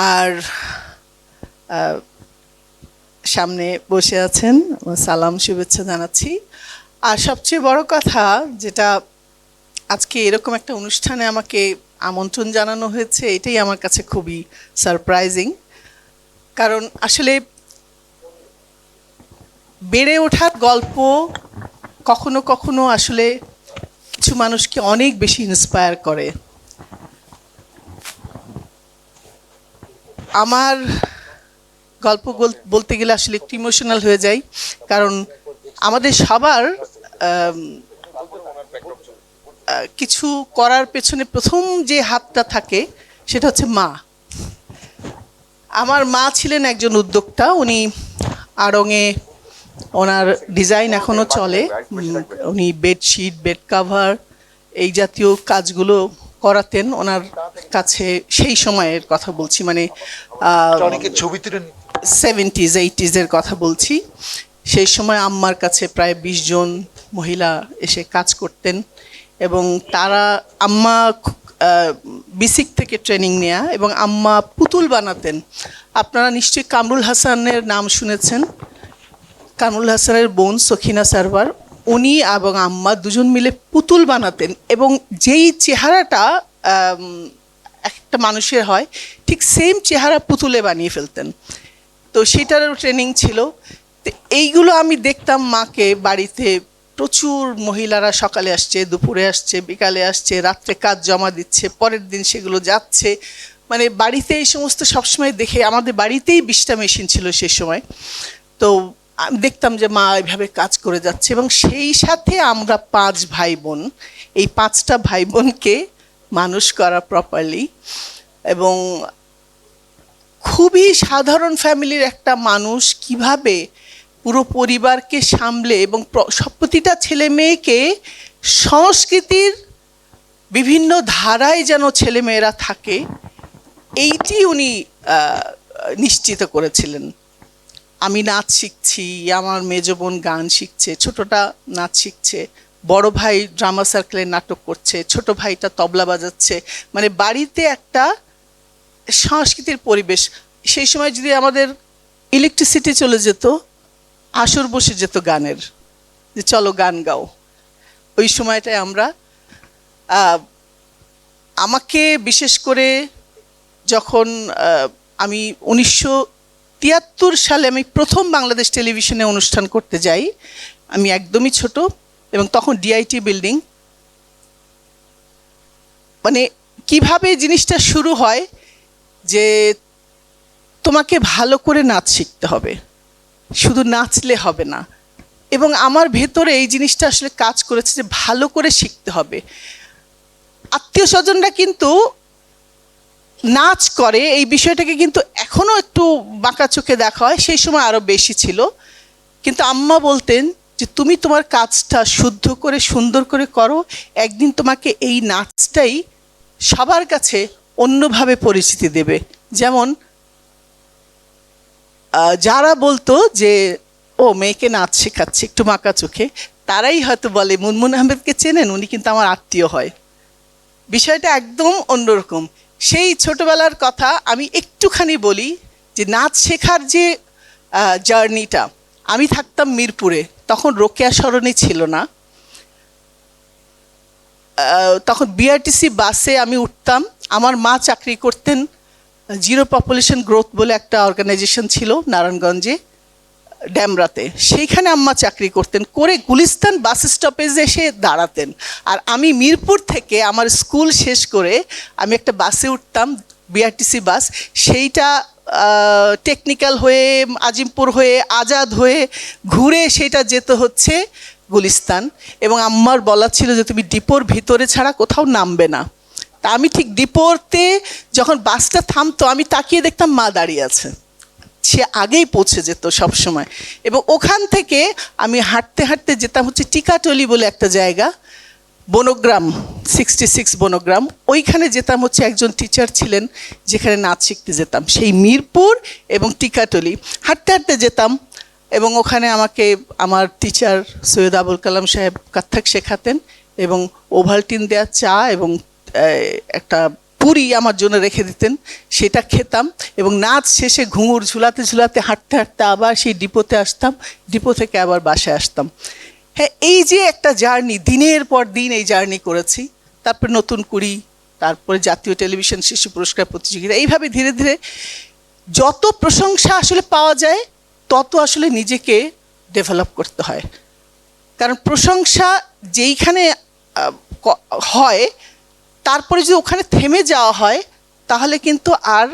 আর সামনে বসে আছেন, সালাম শুভেচ্ছা জানাচ্ছি। আর সবচেয়ে বড় কথা যেটা, আজকে এরকম একটা অনুষ্ঠানে আমাকে আমন্ত্রণ জানানো হয়েছে, এটাই আমার কাছে খুবই সারপ্রাইজিং। কারণ আসলে বেড়ে ওঠার গল্প কখনো কখনো আসলে কিছু মানুষকে অনেক বেশি ইন্সপায়ার করে। আমার গল্প বলতে গেলে আসলে একটু ইমোশনাল হয়ে যাই, কারণ আমাদের সবার কিছু করার পেছনে প্রথম যে হাতটা থাকে সেটা হচ্ছে মা। আমার মা ছিলেন একজন উদ্যোক্তা, উনি আড়ংয়ে ওনার ডিজাইন এখনও চলে। উনি বেডশিট, বেড কাভার এই জাতীয় কাজগুলো করাতেন ওনার কাছে। সেই সময়ের কথা বলছি, মানে 70s 80s কথা বলছি। সেই সময় আম্মার কাছে প্রায় 20 জন মহিলা এসে কাজ করতেন, এবং তারা আম্মা বেসিক থেকে ট্রেনিং নেয়া, এবং আম্মা পুতুল বানাতেন। আপনারা নিশ্চয়ই কামরুল হাসানের নাম শুনেছেন। কামরুল হাসানের বোন সখিনা সারওয়ার, উনি এবং আম্মা দুজন মিলে পুতুল বানাতেন, এবং যেই চেহারাটা একটা মানুষের হয় ঠিক সেম চেহারা পুতুলে বানিয়ে ফেলতেন। তো সেটারও ট্রেনিং ছিল। তো এইগুলো আমি দেখতাম মাকে বাড়িতে, প্রচুর মহিলারা সকালে আসছে, দুপুরে আসছে, বিকালে আসছে, রাত্রে কাজ জমা দিচ্ছে, পরের দিন সেগুলো যাচ্ছে। মানে বাড়িতে এই সমস্ত সবসময় দেখে, আমাদের বাড়িতেই 20টা মেশিন ছিল সে সময়। তো আমি দেখতাম যে মা এভাবে কাজ করে যাচ্ছে, এবং সেই সাথে আমরা 5 ভাই বোন, এই 5টা ভাই বোনকে মানুষ করা প্রপারলি, এবং খুবই সাধারণ ফ্যামিলির একটা মানুষ কিভাবে পুরো পরিবারকে সামলে এবং প্রতিটা ছেলে মেয়েকে সংস্কৃতির বিভিন্ন ধারায় যেন ছেলেমেয়েরা থাকে, এইটি উনি নিশ্চিত করেছিলেন। আমি নাচ শিখছি, আমার মেজো বোন গান শিখছে, ছোটটা নাচ শিখছে, বড় ভাই ড্রামা সার্কেলে নাটক করছে, ছোট ভাইটা তবলা বাজাচ্ছে। মানে বাড়িতে একটা সংস্কৃতির পরিবেশ। সেই সময় যদি আমাদের ইলেকট্রিসিটি চলে যেত, আসর বসে যেত গানের, যে চলো গান গাও। ওই সময়টায় আমরা, আমাকে বিশেষ করে যখন আমি 1973 সালে আমি প্রথম বাংলাদেশ টেলিভিশনে অনুষ্ঠান করতে যাই, আমি একদমই ছোট, এবং তখন ডিআইটি বিল্ডিং। মানে কিভাবে জিনিসটা শুরু হয় যে তোমাকে ভালো করে নাচ শিখতে হবে, শুধু নাচলে হবে না। এবং আমার ভেতরে এই জিনিসটা আসলে কাজ করেছে যে ভালো করে শিখতে হবে। আত্মীয় স্বজনরা কিন্তু নাচ করে, এই বিষয়টাকে কিন্তু এখনও একটু বাঁকা চোখে দেখা হয়, সেই সময় আরও বেশি ছিল। কিন্তু আম্মা বলতেন যে তুমি তোমার কাজটা শুদ্ধ করে সুন্দর করে করো, একদিন তোমাকে এই নাচটাই সবার কাছে অন্যভাবে পরিচিতি দেবে। যেমন যারা বলতো যে ও মেয়েকে নাচ শেখাচ্ছে একটু বাঁকা চোখে, তারাই হয়তো বলে মুনমুন আহমেদকে চেনেন, উনি কিন্তু আমার আত্মীয় হয়। বিষয়টা একদম অন্যরকম। সেই ছোটবেলার কথা আমি একটুখানি বলি, যে নাচ শেখার যে জার্নিটা, আমি থাকতাম মিরপুরে, তখন রোকেয়া সরণি ছিল না। তখন বিআরটিসি বাসে আমি উঠতাম। আমার মা চাকরি করতেন জিরো পপুলেশন গ্রোথ বলে একটা অর্গানাইজেশন ছিল নারায়ণগঞ্জে, ড্যামরাতে। সেইখানে আম্মা চাকরি করতেন, করে গুলিস্তান বাস স্টপেজে এসে দাঁড়াতেন। আর আমি মিরপুর থেকে আমার স্কুল শেষ করে আমি একটা বাসে উঠতাম, বিআরটিসি বাস। সেইটা টেকনিক্যাল হয়ে, আজিমপুর হয়ে, আজাদ হয়ে ঘুরে সেটা যেতে হচ্ছে গুলিস্তান। এবং আম্মার বলা ছিল যে তুমি ডিপোর ভিতরে ছাড়া কোথাও নামবে না। তা আমি ঠিক ডিপোতে যখন বাসটা থামতো, আমি তাকিয়ে দেখতাম মা দাঁড়িয়ে আছে, সে আগেই পৌঁছে যেত সব সময়। এবং ওখান থেকে আমি হাঁটতে হাঁটতে যেতাম হচ্ছে টিকাটলি বলে একটা জায়গা, বনগ্রাম, 66 বনগ্রাম। ওইখানে যেতাম হচ্ছে, একজন টিচার ছিলেন যেখানে নাচ শিখতে যেতাম। সেই মিরপুর এবং টিকাটলি হাঁটতে হাঁটতে যেতাম, এবং ওখানে আমাকে আমার টিচার সৈয়দ আবুল কালাম সাহেব কত্থক শেখাতেন, এবং ওভালটিন দেওয়া চা এবং একটা পুরি আমার জন্য রেখে দিতেন, সেটা খেতাম এবং নাচ শেষে ঘুঙুর ঝুলাতে ঝুলাতে হাঁটতে হাঁটতে আবার সেই ডিপোতে আসতাম, ডিপো থেকে আবার বাসায় আসতাম। হ্যাঁ, এই যে একটা জার্নি, দিনের পর দিন এই জার্নি করেছি। তারপর নতুন কুড়ি, তারপরে জাতীয় টেলিভিশন শিশু পুরস্কার প্রতিযোগিতা, এইভাবে ধীরে ধীরে যত প্রশংসা আসলে পাওয়া যায় তত আসলে নিজেকে ডেভেলপ করতে হয়। কারণ প্রশংসা যেইখানে হয়, তারপরে যদি ওখানে থেমে যাওয়া হয় তাহলে কিন্তু আর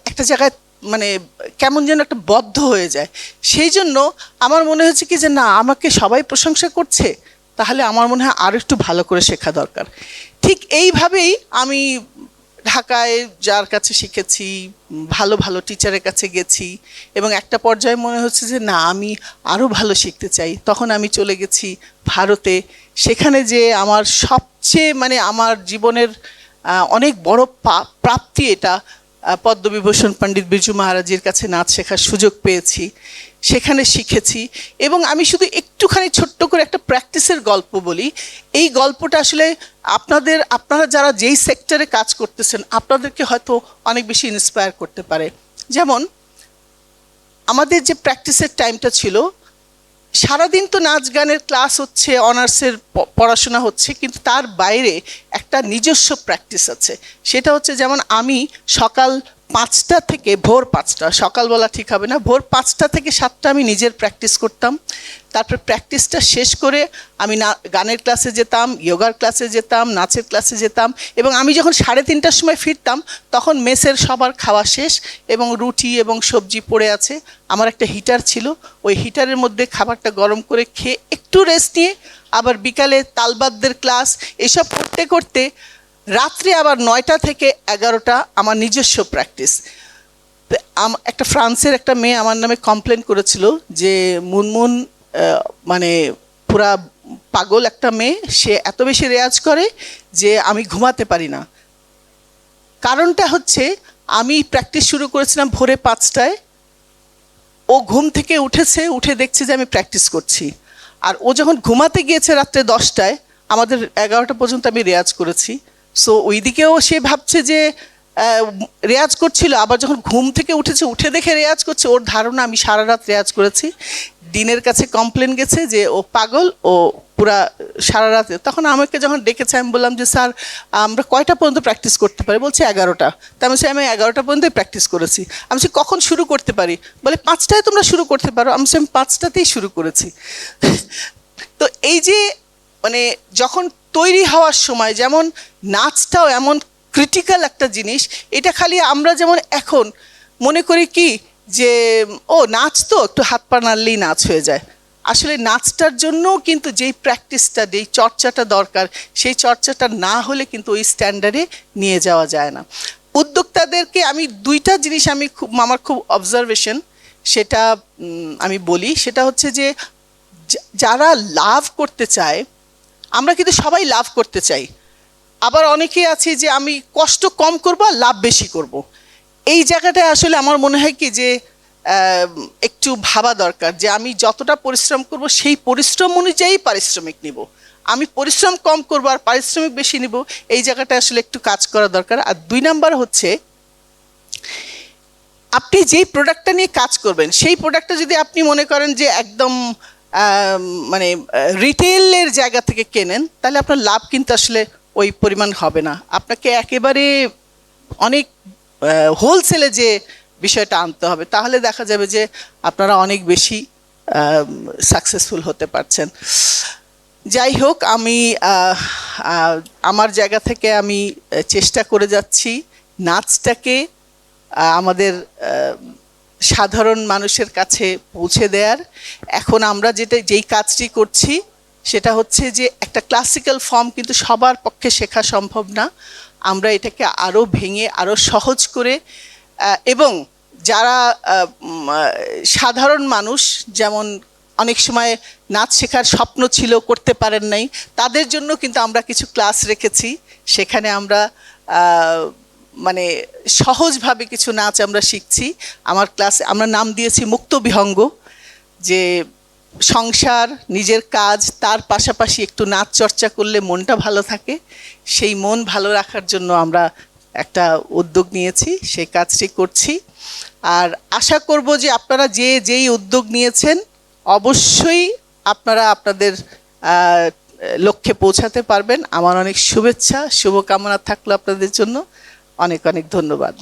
একটা জায়গায় মানে কেমন যেন একটা বদ্ধ হয়ে যায়। সেই জন্য আমার মনে হচ্ছে কি যে না, আমাকে সবাই প্রশংসা করছে, তাহলে আমার মনে হয় আরও একটু ভালো করে শেখা দরকার। ঠিক এইভাবেই আমি ঢাকায় যার কাছে শিখেছি, ভালো ভালো টিচারের কাছে গেছি এবং একটা পর্যায়ে মনে হচ্ছে যে না, আমি আরও ভালো শিখতে চাই। তখন আমি চলে গেছি ভারতে। সেখানে যে আমার সবচেয়ে মানে আমার জীবনের অনেক বড় প্রাপ্তি এটা, পদ্মবিভূষণ পণ্ডিত বিরজু মহারাজের কাছে নাচ শেখার সুযোগ পেয়েছি, সেখানে শিখেছি। এবং আমি শুধু একটুখানি ছোট্ট করে একটা প্র্যাকটিসের গল্প বলি। এই গল্পটা আসলে আপনারা যারা যেই সেক্টরে কাজ করতেছেন আপনাদেরকে হয়তো অনেক বেশি ইন্সপায়ার করতে পারে। যেমন আমাদের যে প্র্যাকটিসের টাইমটা ছিল, সারাদিন তো নাচ গানের ক্লাস হচ্ছে, অনার্সের পড়াশোনা হচ্ছে, কিন্তু তার বাইরে একটা নিজস্ব প্র্যাকটিস আছে। সেটা হচ্ছে যেমন আমি সকাল 5টা থেকে ভোর 5টা, সকালবেলা ঠিক হবে না, ভোর 5টা থেকে 7টা আমি নিজের প্র্যাকটিস করতাম। তারপর প্র্যাকটিসটা শেষ করে আমি গানের ক্লাসে যেতাম, যোগার ক্লাসে যেতাম, নাচের ক্লাসে যেতাম এবং আমি যখন 3:30টার সময় ফিরতাম তখন মেসের সবার খাওয়া শেষ এবং রুটি এবং সবজি পড়ে আছে। আমার একটা হিটার ছিল, ওই হিটারের মধ্যে খাবারটা গরম করে খেয়ে একটু রেস্ট নিয়ে আবার বিকালে তালবাদ্যের ক্লাস, এসব করতে করতে রাত্রে আবার 9টা থেকে 11টা আমার নিজস্ব প্র্যাকটিস। একটা ফ্রান্সের একটা মেয়ে আমার নামে কমপ্লেন করেছিল যে মুনমুন মানে পুরা পাগল একটা মেয়ে, সে এত বেশি রেয়াজ করে যে আমি ঘুমাতে পারি না। কারণটা হচ্ছে আমি প্র্যাকটিস শুরু করেছিলাম ভোরে 5টায়, ও ঘুম থেকে উঠেছে, উঠে দেখছে যে আমি প্র্যাকটিস করছি, আর ও যখন ঘুমাতে গিয়েছে রাত্রে 10টায়, আমাদের 11টা পর্যন্ত আমি রেয়াজ করেছি। সো ওই দিকেও সে ভাবছে যে রেয়াজ করছিল, আবার যখন ঘুম থেকে উঠেছে, উঠে দেখে রেয়াজ করছে, ওর ধারণা আমি সারা রাত রেয়াজ করেছি। ডিনের কাছে কমপ্লেন গেছে যে ও পাগল, ও পুরা সারা রাতে। তখন আমাকে যখন ডেকেছে আমি বললাম যে স্যার আমরা কয়টা পর্যন্ত প্র্যাকটিস করতে পারি? বলছে 11টা। তা আমি আমি 11টা পর্যন্তই প্র্যাকটিস করেছি। আমি বলছি কখন শুরু করতে পারি? বলে 5টায় তোমরা শুরু করতে পারো। আমি 5টাতেই শুরু করেছি। তো এই যে মানে যখন তৈরি হওয়ার সময়, যেমন নাচটাও এমন ক্রিটিক্যাল একটা জিনিস, এটা খালি আমরা যেমন এখন মনে করি কি যে ও নাচ তো একটু হাত পা নাড়লেই নাচ হয়ে যায়। আসলে নাচটার জন্যও কিন্তু যেই প্র্যাকটিসটা, যেই চর্চাটা দরকার, সেই চর্চাটা না হলে কিন্তু ওই স্ট্যান্ডার্ডে নিয়ে যাওয়া যায় না। উদ্যোক্তাদেরকে আমি 2টা জিনিস আমার খুব অবজারভেশন, সেটা আমি বলি। সেটা হচ্ছে যে যারা লাভ করতে চায়, আমরা কিন্তু সবাই লাভ করতে চাই, আবার অনেকেই আছে যে আমি কষ্ট কম করব আর লাভ বেশি করব। এই জায়গাটায় আসলে আমার মনে হয় কি যে একটু ভাবা দরকার যে আমি যতটা পরিশ্রম করব সেই পরিশ্রম অনুযায়ী পারিশ্রমিক নিব। আমি পরিশ্রম কম করব আর পারিশ্রমিক বেশি নিব, এই জায়গাটা আসলে একটু কাজ করা দরকার। আর 2 নাম্বার হচ্ছে, আপনি যেই প্রোডাক্টটা নিয়ে কাজ করবেন সেই প্রোডাক্টটা যদি আপনি মনে করেন যে একদম মানে রিটেলের জায়গা থেকে কেনেন, তাহলে আপনার লাভ কিন্তু আসলে ওই পরিমাণ হবে না। আপনাকে একেবারে অনেক হোলসেলে যে বিষয়টা আনতে হবে, তাহলে দেখা যাবে যে আপনারা অনেক বেশি সাকসেসফুল হতে পারছেন। যাই হোক, আমি আমার জায়গা থেকে আমি চেষ্টা করে যাচ্ছি নাচটাকে আমাদের সাধারণ মানুষের কাছে পৌঁছে দেওয়ার। এখন আমরা যেই কাজটি করছি সেটা হচ্ছে যে একটা ক্লাসিক্যাল ফর্ম কিন্তু সবার পক্ষে শেখা সম্ভব না। আমরা এটাকে আরও ভেঙে আরও সহজ করে, এবং যারা সাধারণ মানুষ, যেমন অনেক সময় নাচ শেখার স্বপ্ন ছিল করতে পারেন নাই, তাদের জন্য কিন্তু আমরা কিছু ক্লাস রেখেছি। সেখানে আমরা মানে সহজভাবে কিছু নাচ আমরা শিখছি। আমার ক্লাসে আমরা নাম দিয়েছি মুক্ত বিহঙ্গ, যে সংসার, নিজের কাজ, তার পাশাপাশি একটু নাচ চর্চা করলে মনটা ভালো থাকে। সেই মন ভালো রাখার জন্য আমরা একটা উদ্যোগ নিয়েছি, সেই কাজটি করছি। আর আশা করব যে আপনারা যেই উদ্যোগ নিয়েছেন অবশ্যই আপনারা আপনাদের লক্ষ্যে পৌঁছাতে পারবেন। আমার অনেক শুভেচ্ছা, শুভকামনা থাকলো আপনাদের জন্য। অনেক অনেক ধন্যবাদ।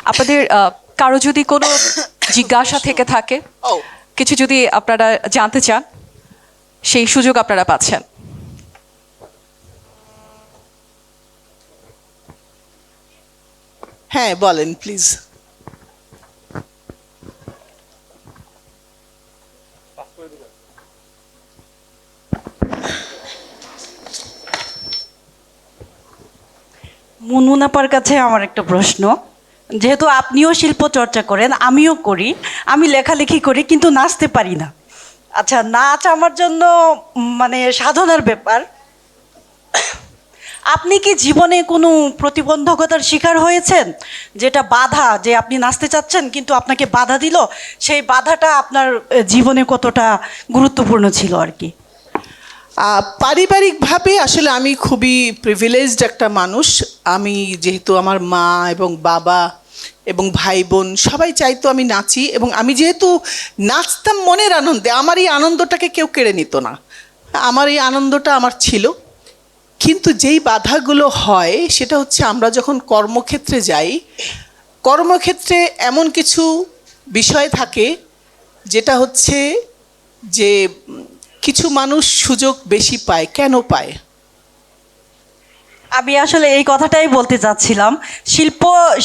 আপনাদের কারো যদি কোনো জিজ্ঞাসা থেকে থাকে, কিছু যদি আপনারা জানতে চান, সেই সুযোগ আপনারা পাচ্ছেন। হ্যাঁ, বলেন প্লিজ। মুনমুনাপার কাছে আমার একটা প্রশ্ন। যেহেতু আপনিও শিল্প চর্চা করেন, আমিও করি, আমি লেখালেখি করি কিন্তু নাচতে পারি না। আচ্ছা, নাচ আমার জন্য মানে সাধনার ব্যাপার। আপনি কি জীবনে কোনো প্রতিবন্ধকতার শিকার হয়েছেন, যেটা বাধা, যে আপনি নাচতে চাচ্ছেন কিন্তু আপনাকে বাধা দিল, সেই বাধাটা আপনার জীবনে কতটা গুরুত্বপূর্ণ ছিল আর কি? পারিবারিকভাবে আসলে আমি খুবই প্রিভিলেজড একটা মানুষ। আমি যেহেতু আমার মা এবং বাবা এবং ভাই বোন সবাই চাইতো আমি নাচি, এবং আমি যেহেতু নাচতাম মনের আনন্দে, আমার এই আনন্দটাকে কেউ কেড়ে নিত না। আমার এই আনন্দটা আমার ছিল। কিন্তু যেই বাধাগুলো হয় সেটা হচ্ছে আমরা যখন কর্মক্ষেত্রে যাই, কর্মক্ষেত্রে এমন কিছু বিষয় থাকে যেটা হচ্ছে যে কিছু মানুষ সুযোগ বেশি পায়। কেন পায়? আমি আসলে এই কথাটাই বলতে চাচ্ছিলাম।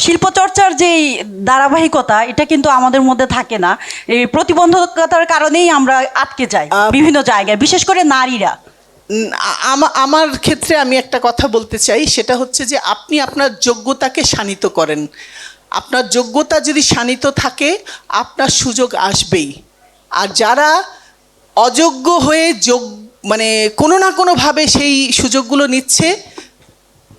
শিল্পচর্চার যেই ধারাবাহিকতা, এটা কিন্তু আমাদের মধ্যে থাকে না। এই প্রতিবন্ধকতার কারণেই আমরা আটকে যাই বিভিন্ন জায়গায়, বিশেষ করে নারীরা। আমার ক্ষেত্রে আমি একটা কথা বলতে চাই, সেটা হচ্ছে যে আপনি আপনার যোগ্যতাকে শানিত করেন। আপনার যোগ্যতা যদি শানিত থাকে আপনার সুযোগ আসবেই। আর যারা অযোগ্য হয়ে মানে কোনো না কোনোভাবে সেই সুযোগগুলো নিচ্ছে,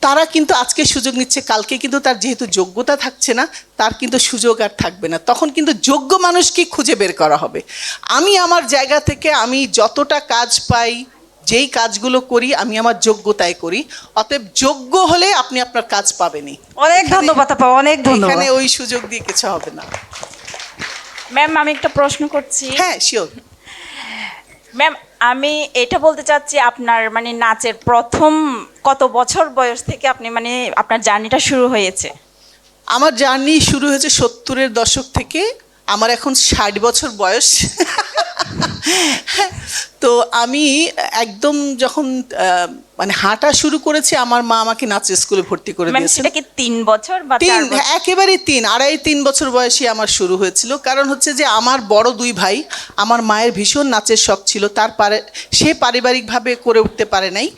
তারা কিন্তু আজকে সুযোগ নিচ্ছে, কালকে কিন্তু তার যেহেতু যোগ্যতা থাকছে না, তার কিন্তু সুযোগ আর থাকবে না। তখন কিন্তু যোগ্য মানুষকে খুঁজে বের করা হবে। আমি আমার জায়গা থেকে আমি যতটা কাজ পাই, যেই কাজগুলো করি, আমি আমার যোগ্যতায় করি। অতএব যোগ্য হলে আপনি আপনার কাজ পাবেনই। অনেক ধন্যবাদ আপা, অনেক ধন্যবাদ। এখানে ওই সুযোগ দিয়ে কিছু হবে না। ম্যাম, আমি একটা প্রশ্ন করছি। হ্যাঁ, শিওর। ম্যাম, আমি এটা বলতে চাচ্ছি, আপনার মানে নাচের প্রথম কত বছর বয়স থেকে আপনি মানে আপনার জার্নিটা শুরু হয়েছে? আমার জার্নি শুরু হয়েছে 70-এর দশক থেকে। আমার এখন 60 বছর বয়স। তো আমি একদম যখন মানে হাঁটা শুরু করেছি, আমার মা আমাকে নাচের স্কুলে ভর্তি করে দিয়েছে। সেটা কি 3 বছর বা 4 বছর? একেবারে 3 বছর বয়সে আমার শুরু হয়েছিল। কারণ হচ্ছে যে আমার বড় 2 ভাই, আমার মায়ের ভীষণ নাচের শখ ছিল, সে পারিবারিকভাবে করে উঠতে পারে নাই,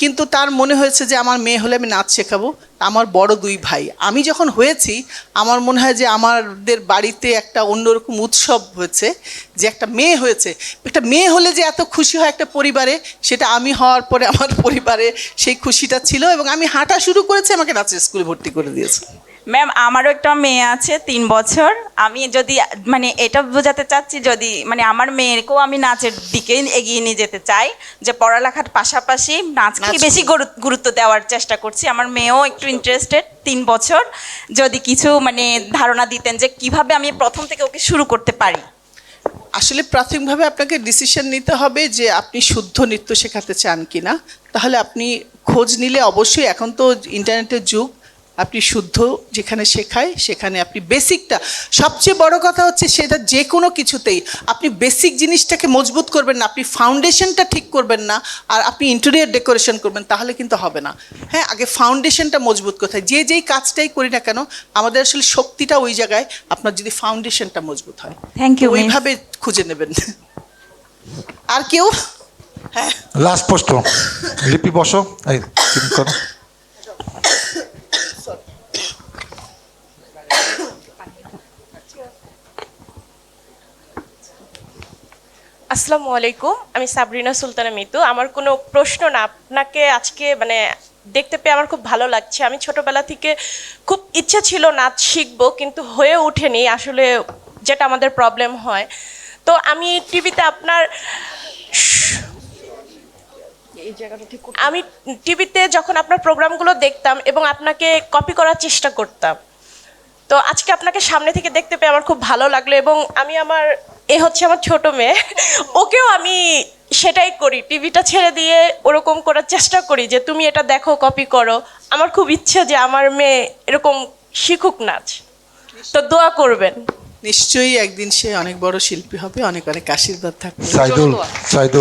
কিন্তু তার মনে হয়েছে যে আমার মেয়ে হলে আমি নাচ শেখাবো। আমার বড় 2 ভাই, আমি যখন হয়েছি আমার মনে হয় যে আমাদের বাড়িতে একটা অন্যরকম উৎসব হয়েছে, যে একটা মেয়ে হয়েছে। একটা মেয়ে হলে যে এত খুশি হয় একটা পরিবারে, সেটা আমি হওয়ার পরে আমার পরিবারে সেই খুশিটা ছিল। এবং আমি হাঁটা শুরু করেছি, আমাকে নাচের স্কুলে ভর্তি করে দিয়েছে। ম্যাম, আমারও একটা মেয়ে আছে 3 বছর। আমি যদি মানে এটা বোঝাতে চাচ্ছি, যদি মানে আমার মেয়েকেও আমি নাচের দিকে এগিয়ে নিয়ে যেতে চাই, যে পড়ালেখার পাশাপাশি নাচকে বেশি গুরুত্ব দেওয়ার চেষ্টা করছি। আমার মেয়েও একটু ইন্টারেস্টেড, 3 বছর। যদি কিছু মানে ধারণা দিতেন যে কিভাবে আমি প্রথম থেকে ওকে শুরু করতে পারি। আসলে প্রাথমিকভাবে আপনাকে ডিসিশন নিতে হবে যে আপনি শুদ্ধ নৃত্য শেখাতে চান কি না। তাহলে আপনি খোঁজ নিলে অবশ্যই, এখন তো ইন্টারনেটের যুগ, আপনি শুদ্ধ যেখানে শেখায় সেখানে আপনি বেসিকটা, সবচেয়ে বড় কথা হচ্ছে সেটা যে কোনো কিছুতেই আপনি বেসিক জিনিসটাকে মজবুত করবেন না, আপনি ফাউন্ডেশনটা ঠিক করবেন না, আর আপনি ইন্টেরিয়র ডেকোরেশন করবেন, তাহলে কিন্তু হবে না। হ্যাঁ, আগে ফাউন্ডেশনটা মজবুত কোথায়, যেই কাজটাই করি না কেন আমাদের আসলে শক্তিটা ওই জায়গায়, আপনার যদি ফাউন্ডেশনটা মজবুত হয়। Thank you. ওইভাবে খুঁজে নেবেন। আর কেউ? হ্যাঁ, লাস্ট প্রশ্ন। লিপি বসো, এই করো। আসসালামু আলাইকুম, আমি সাবরিনা সুলতানা মিতু। আমার কোনো প্রশ্ন না, আপনাকে আজকে মানে দেখতে পেয়ে আমার খুব ভালো লাগছে। আমি ছোটবেলা থেকে খুব ইচ্ছা ছিল নাচ শিখবো, কিন্তু হয়ে ওঠেনি। আসলে যেটা আমাদের প্রবলেম হয়। তো আমি টিভিতে আপনার আমি টিভিতে যখন আপনার প্রোগ্রামগুলো দেখতাম এবং আপনাকে কপি করার চেষ্টা করতাম, তো আজকে আপনাকে সামনে থেকে দেখতে পেয়ে আমার খুব ভালো লাগলো। এবং আমি হচ্ছে আমার ছোট মেয়ে, ওকেও আমি সেটাই করি, টিভিটা ছেড়ে দিয়ে ওরকম করার চেষ্টা করি যে তুমি এটা দেখো, কপি করো। আমার খুব ইচ্ছে যে আমার মেয়ে এরকম শিখুক নাচ, তো দোয়া করবেন। নিশ্চয়ই একদিন সে অনেক বড় শিল্পী হবে, অনেক অনেক আশীর্বাদ থাকবে। সাইদুল, সাইদুল